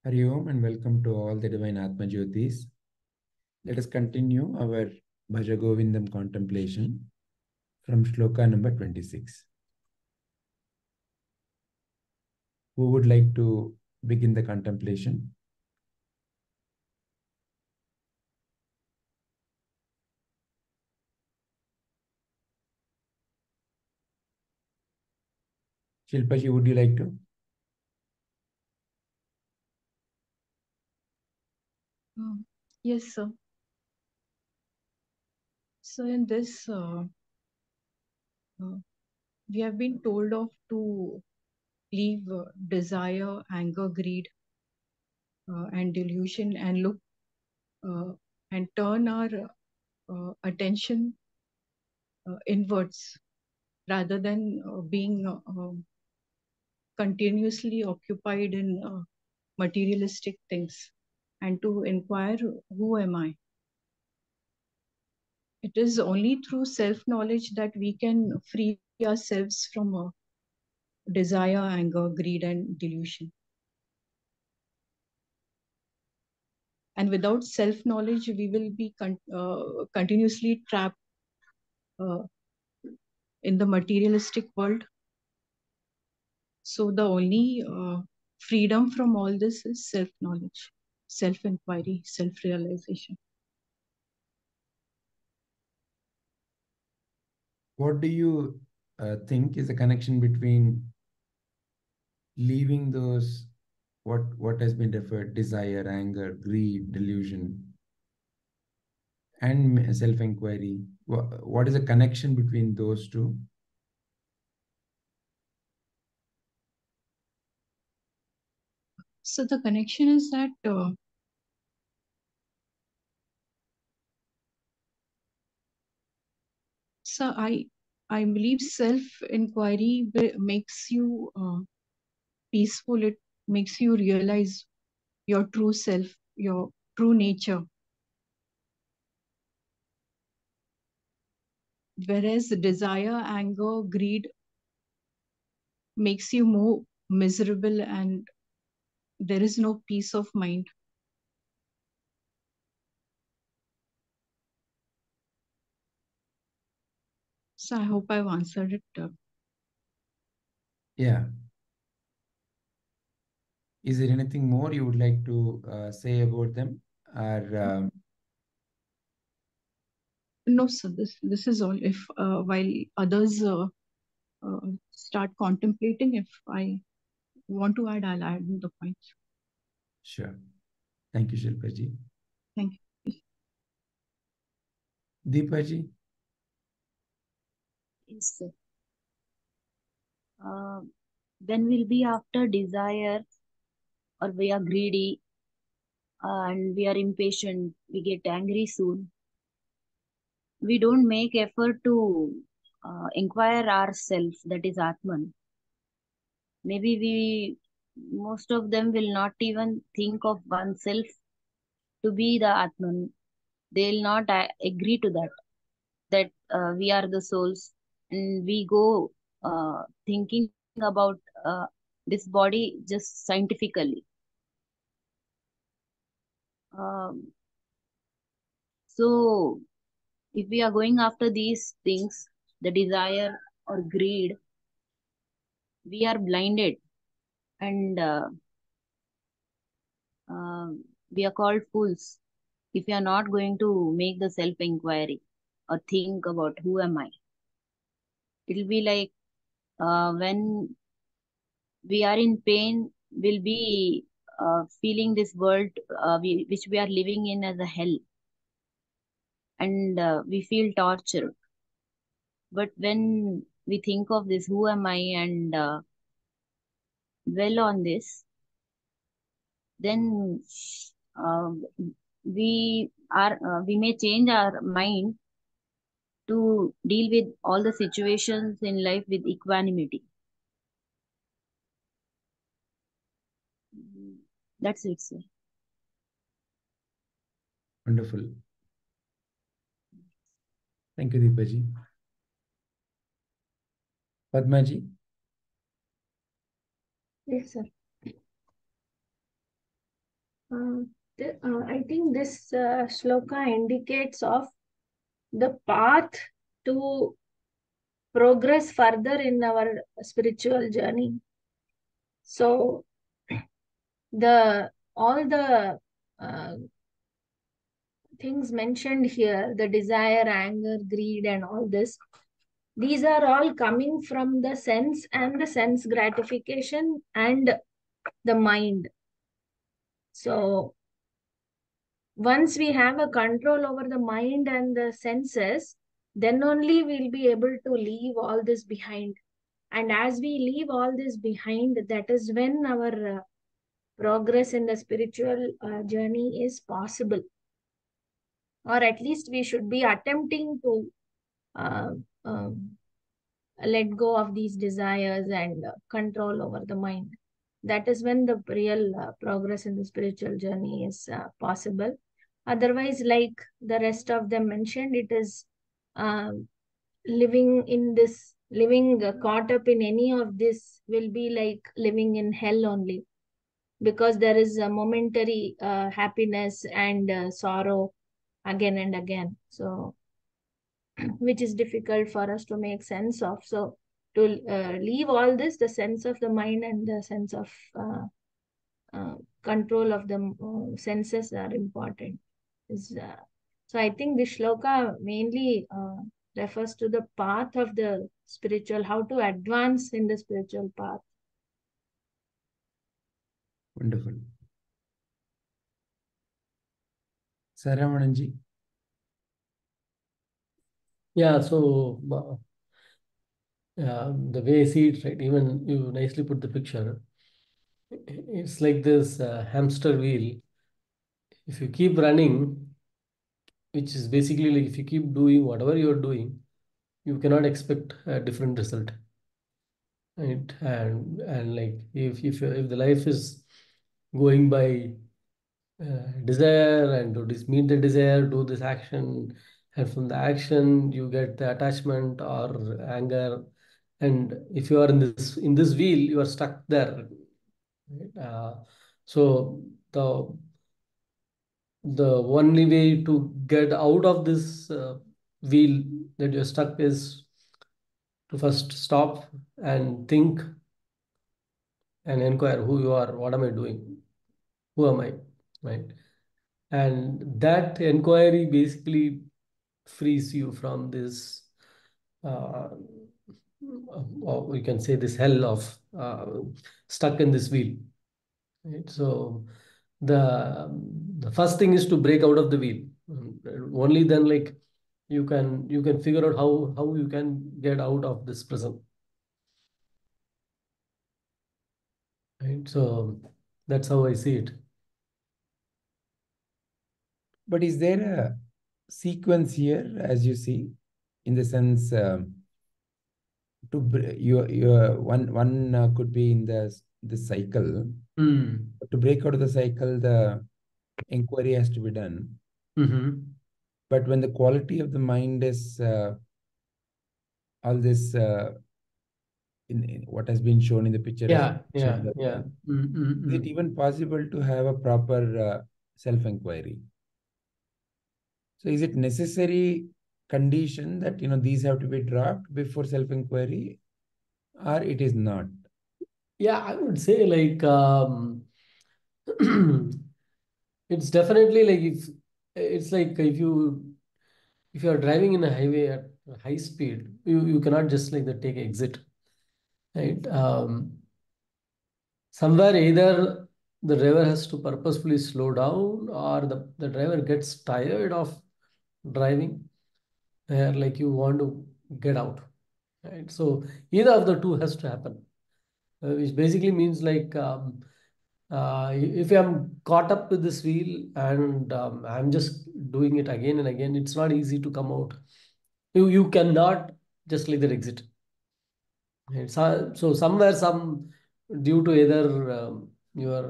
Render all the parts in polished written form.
Hari Om and welcome to all the divine Atmajyotis. Let us continue our Bhaja Govindam contemplation from Shloka number 26. Who would like to begin the contemplation? Shilpaji, would you like to? Yes, sir. So in this, we have been told of to leave desire, anger, greed, and delusion, and look and turn our attention inwards rather than being continuously occupied in materialistic things, and to inquire, who am I? It is only through self-knowledge that we can free ourselves from desire, anger, greed, and delusion. And without self-knowledge, we will be continuously trapped in the materialistic world. So the only freedom from all this is self-knowledge, self-inquiry, self-realization. What do you think is the connection between leaving those, what has been referred, desire, anger, greed, delusion, and self-inquiry? What is the connection between those two? So the connection is that so I believe self-inquiry makes you peaceful. It makes you realize your true self, your true nature. Whereas desire, anger, greed makes you more miserable, and there is no peace of mind. So I hope I've answered it. Yeah. Is there anything more you would like to say about them? Or No, sir. This is all. If while others start contemplating, if I want to add, I'll add the points. Sure. Thank you, Shilpaji. Thank you. Deepaji? Yes, sir. When we'll be after desire, or we are greedy and we are impatient, we get angry soon. We don't make effort to inquire ourselves, that is Atman. Maybe most of them will not even think of oneself to be the Atman. They'll not agree to that we are the souls, and we go thinking about this body just scientifically. Um, so if we are going after these things, the desire or greed, we are blinded, and we are called fools if we are not going to make the self inquiry or think about who am I. It will be like when we are in pain, we'll be feeling this world which we are living in as a hell, and we feel tortured. But when we think of this, who am I, and dwell on this, then uh, we may change our mind to deal with all the situations in life with equanimity. That's it, sir. Wonderful. Thank you, Deepaji. Padmaji? Yes, sir. I think this shloka indicates of the path to progress further in our spiritual journey. So all the things mentioned here, the desire, anger, greed, and all this, these are all coming from the sense and the sense gratification and the mind. So once we have a control over the mind and the senses, then only we'll be able to leave all this behind. And as we leave all this behind, that is when our progress in the spiritual journey is possible. Or at least we should be attempting to let go of these desires and control over the mind. That is when the real progress in the spiritual journey is possible. Otherwise, like the rest of them mentioned, it is living caught up in any of this will be like living in hell only, because there is a momentary happiness and sorrow again and again. So which is difficult for us to make sense of. So to leave all this, the sense of the mind and the sense of control of the senses are important. So I think this shloka mainly refers to the path of the spiritual, how to advance in the spiritual path. Wonderful. Saravananji. Yeah, so the way I see it, right, even you nicely put the picture. It's like this hamster wheel. If you keep running, which is basically like if you keep doing whatever you're doing, you cannot expect a different result. Right? And like if the life is going by desire and to meet the desire, do this action, and from the action you get the attachment or anger, and if you are in this wheel, you are stuck there. So the only way to get out of this wheel that you're stuck is to first stop and think and inquire who you are, what am I doing, who am I, right? And that inquiry basically frees you from this, or we can say this hell of stuck in this wheel. Right? So the first thing is to break out of the wheel. Only then, like you can figure out how you can get out of this prison. Right? So that's how I see it. But is there a sequence here, as you see, in the sense to one could be in the cycle. To break out of the cycle, the inquiry has to be done. But when the quality of the mind is all this in what has been shown in the picture, is it even possible to have a proper self-inquiry? So is it necessary condition that these have to be dropped before self-inquiry, or it is not? Yeah, I would say like it's definitely like if you are driving in a highway at high speed, you cannot just like take exit, right? Somewhere either the driver has to purposefully slow down, or the driver gets tired of driving, like you want to get out, right? So either of the two has to happen, which basically means like if I'm caught up with this wheel and I'm just doing it again and again, it's not easy to come out. You cannot just like that exit. Right? So somewhere due to either your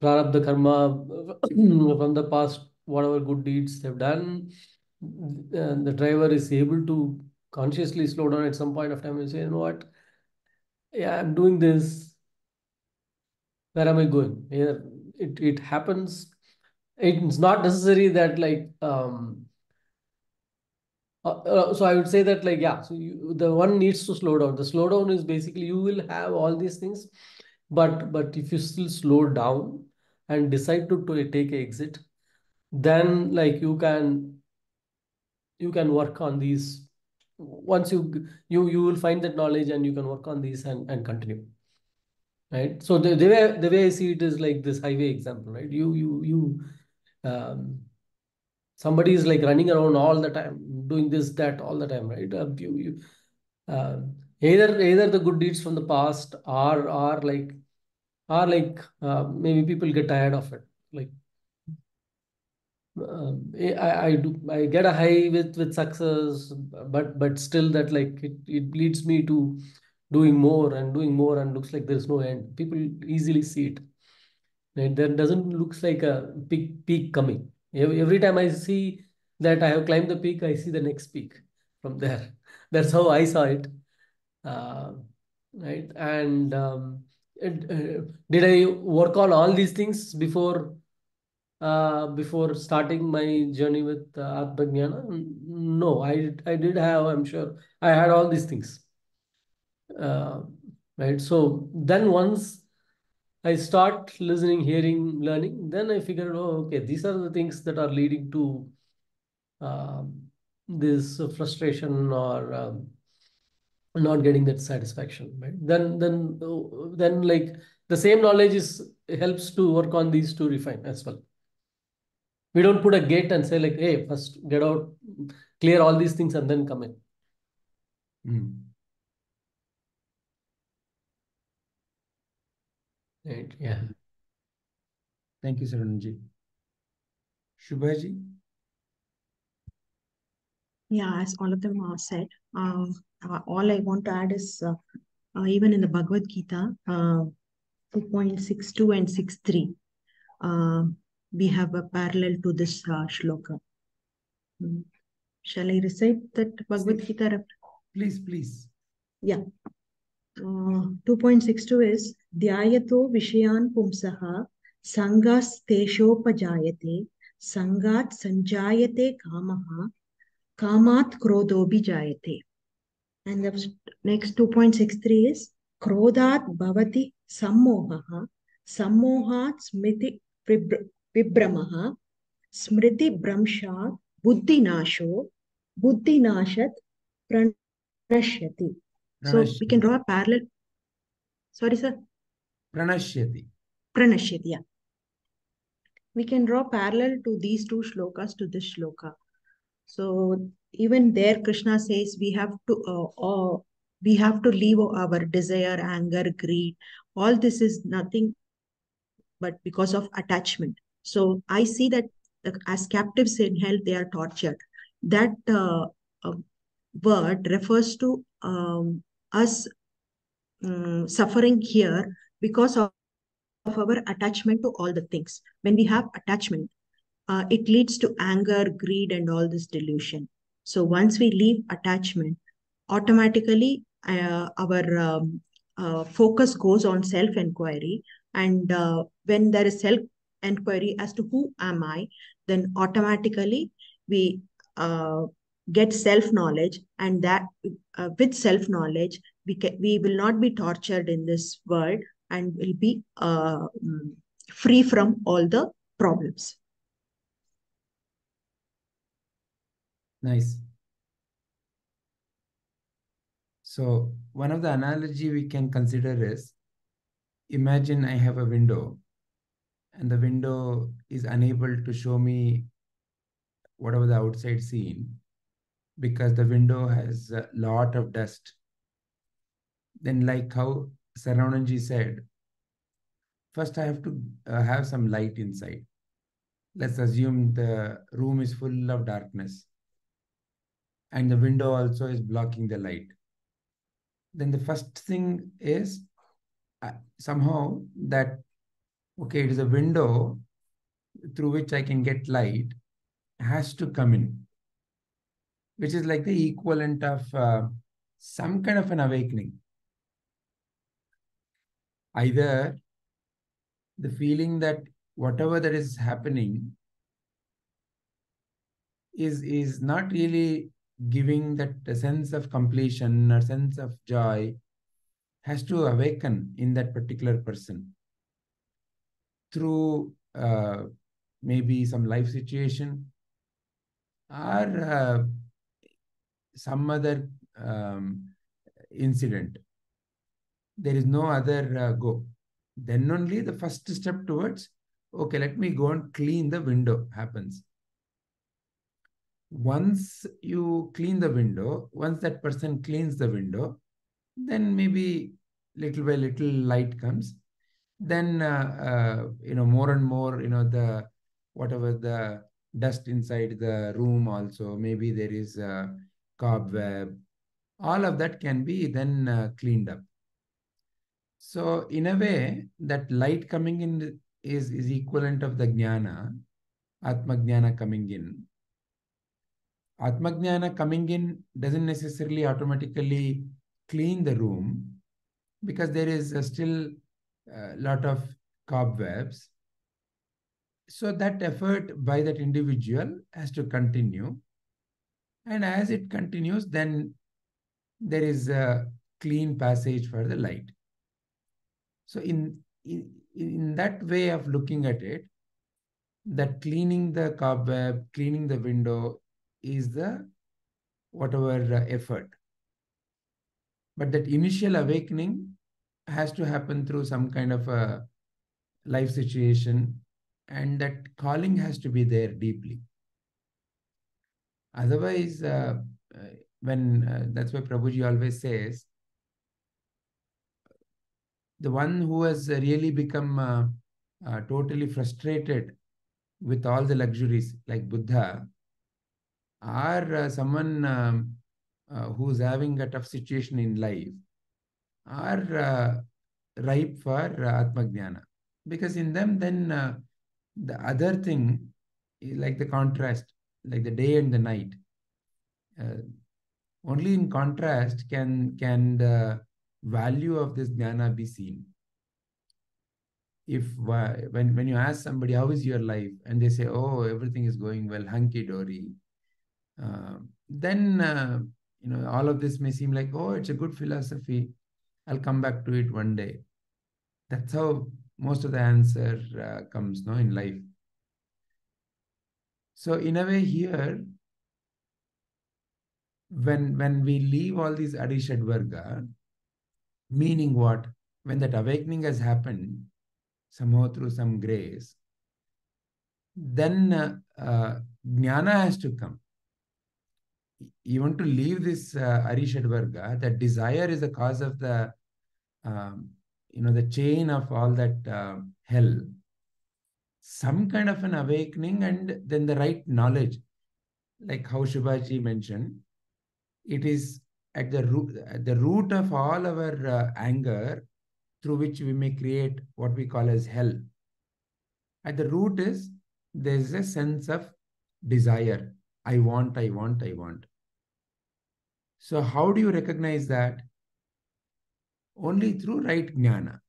prarabdha karma from the past, whatever good deeds they've done, the driver is able to consciously slow down at some point of time and say, you know what, yeah, I'm doing this, where am I going? Here, it happens. It's not necessary that like so I would say that like, yeah, so the one needs to slow down. The slowdown is basically you will have all these things, but if you still slow down and decide to take an exit, then like you can work on these. Once you will find that knowledge and you can work on these and continue. Right. So the way I see it is like this highway example, right? Somebody is like running around all the time, doing this, that all the time, right? Either the good deeds from the past are like maybe people get tired of it. Like I get a high with success, but still that like it leads me to doing more and looks like there's no end. People easily see it. Right? There doesn't looks like a big peak coming. Every time I see that I have climbed the peak, I see the next peak from there. That's how I saw it. Right. And did I work on all these things before starting my journey with ātmajñāna? No, I did have, I'm sure I had all these things. Right. So then once I start listening, hearing, learning, then I figured, oh, okay, these are the things that are leading to this frustration or not getting that satisfaction, right? Then like the same knowledge helps to work on these to refine as well. We don't put a gate and say like, hey, first get out, clear all these things and then come in. Right. Yeah. Thank you, Saranji. Shubhaji? Yeah, as all of them are said, all I want to add is even in the Bhagavad Gita, 2.62 and 63, we have a parallel to this shloka. Shall I recite that Bhagavad Gita? Please. Yeah. 2.62 is Dhyayato Vishayan Pumsaha Sangas Teshopajayate Sangat Sanjayate Kamaha Kāmaṃ krodho jayate. And the next 2.63 is krōdhaṃ bhavati sammōhaḥ sammōhāt smriti vibramaḥ smriti bhramshat buddhināsho buddhināshat pranashyati. So we can draw a parallel. Sorry, sir. Pranashyati, yeah. We can draw parallel to these two shlokas to this shloka. So even there, Krishna says we have to leave our desire, anger, greed. All this is nothing but because of attachment. So I see that as captives in hell, they are tortured. That word refers to us suffering here because of our attachment to all the things. When we have attachment, it leads to anger, greed, and all this delusion. So once we leave attachment, automatically our focus goes on self-inquiry. And when there is self-inquiry as to who am I, then automatically we get self-knowledge, and that with self-knowledge, we will not be tortured in this world and will be free from all the problems. Nice. So one of the analogy we can consider is, imagine I have a window and the window is unable to show me whatever the outside scene because the window has a lot of dust. Then like how Sarananji said, first I have to have some light inside. Let's assume the room is full of darkness and the window also is blocking the light. Then the first thing is somehow that, okay, it is a window through which I can get light, has to come in, which is like the equivalent of some kind of an awakening. Either the feeling that whatever that is happening is not really giving that sense of completion or sense of joy, has to awaken in that particular person through maybe some life situation or some other incident. There is no other go. Then only the first step towards, okay, let me go and clean the window happens. Once you clean the window, once that person cleans the window, then maybe little by little light comes. Then, more and more, the whatever the dust inside the room also, maybe there is a cobweb, all of that can be then cleaned up. So in a way, that light coming in is equivalent of the jnana, ātmajñāna coming in. Ātmajñāna coming in doesn't necessarily automatically clean the room, because there is still a lot of cobwebs. So that effort by that individual has to continue. And as it continues, then there is a clean passage for the light. So in that way of looking at it, that cleaning the cobweb, cleaning the window is the whatever effort. But that initial awakening has to happen through some kind of a life situation, and that calling has to be there deeply. Otherwise, that's why Prabhuji always says, the one who has really become totally frustrated with all the luxuries, like Buddha, or someone who's having a tough situation in life, are ripe for ātmajñāna. Because in them, then the other thing, like the contrast, like the day and the night, only in contrast can the value of this jnana be seen. If when you ask somebody, how is your life? And they say, oh, everything is going well, hunky-dory. Then, all of this may seem like, oh, it's a good philosophy. I'll come back to it one day. That's how most of the answer comes in life. So in a way here, when we leave all these Adishadvarga, meaning what? When that awakening has happened, somehow through some grace, then jnana has to come. You want to leave this Arishadvarga, that desire is the cause of the, the chain of all that hell. Some kind of an awakening, and then the right knowledge, like how Shubhaji mentioned, it is at the root of all our anger, through which we may create what we call as hell. At the root is, there is a sense of desire. I want, I want, I want. So how do you recognize that? Only through right jnana.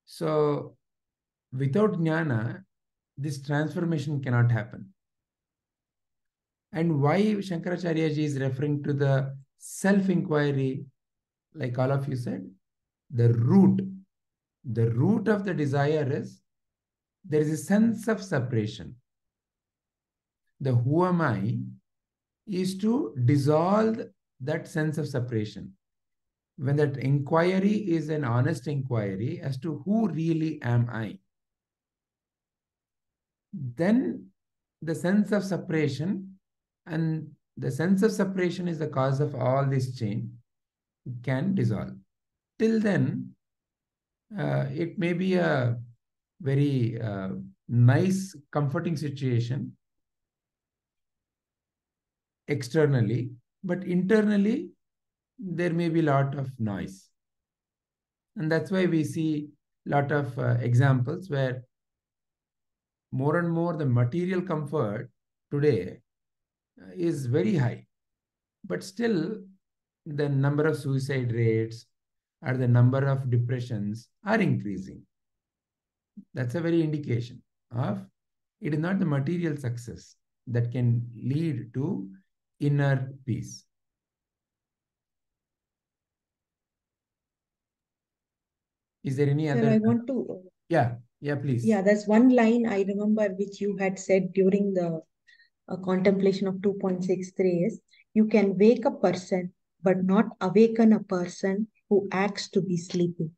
So without jnana, this transformation cannot happen. And why Shankaracharya ji is referring to the self-inquiry, like all of you said, the root of the desire is, there is a sense of separation. The who am I is to dissolve that sense of separation. When that inquiry is an honest inquiry as to who really am I, then the sense of separation, and the sense of separation is the cause of all this chain, can dissolve. Till then, it may be a very nice, comforting situation externally, but internally, there may be a lot of noise. And that's why we see a lot of examples where more and more the material comfort today is very high, but still the number of suicide rates or the number of depressions are increasing. That's a very indication of it is not the material success that can lead to inner peace. Is there any Sir, other? I want to. Yeah, please. Yeah, there's one line I remember which you had said during the contemplation of 2.63 is, you can wake a person, but not awaken a person who acts to be sleeping.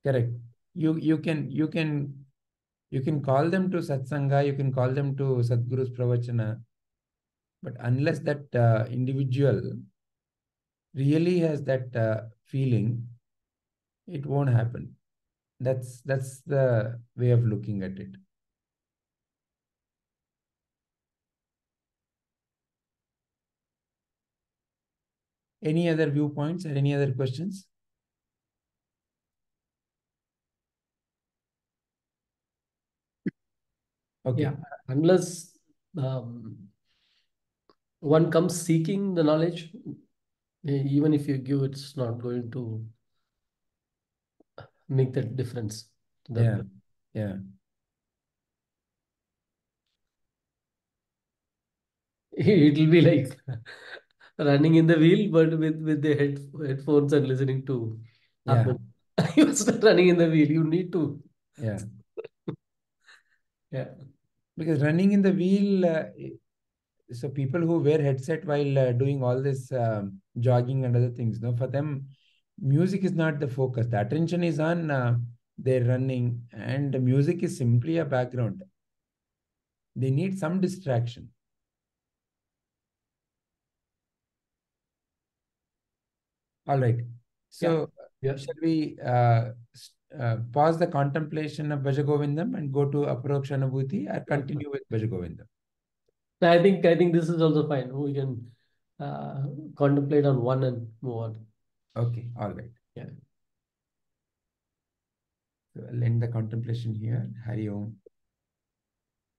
Correct. You can call them to satsanga, you can call them to Sadguru's pravachana, but unless that individual really has that feeling, it won't happen. That's the way of looking at it. Any other viewpoints or any other questions? Okay. Yeah, unless one comes seeking the knowledge, even if you give, it's not going to make that difference. Yeah. It will be like running in the wheel, but with the headphones and listening to ātmajñāna. You're still running in the wheel. You need to. Yeah. Yeah. Because running in the wheel, so people who wear headset while doing all this jogging and other things, no, for them, music is not the focus. The attention is on their running, and the music is simply a background. They need some distraction. All right. So shall we pause the contemplation of Bhaja Govindam and go to Aparoksha Anubhuti, or continue with Bhaja Govindam? I think this is also fine. We can contemplate on one and move on. Okay, all right. Yeah. So I'll end the contemplation here. Hari Om.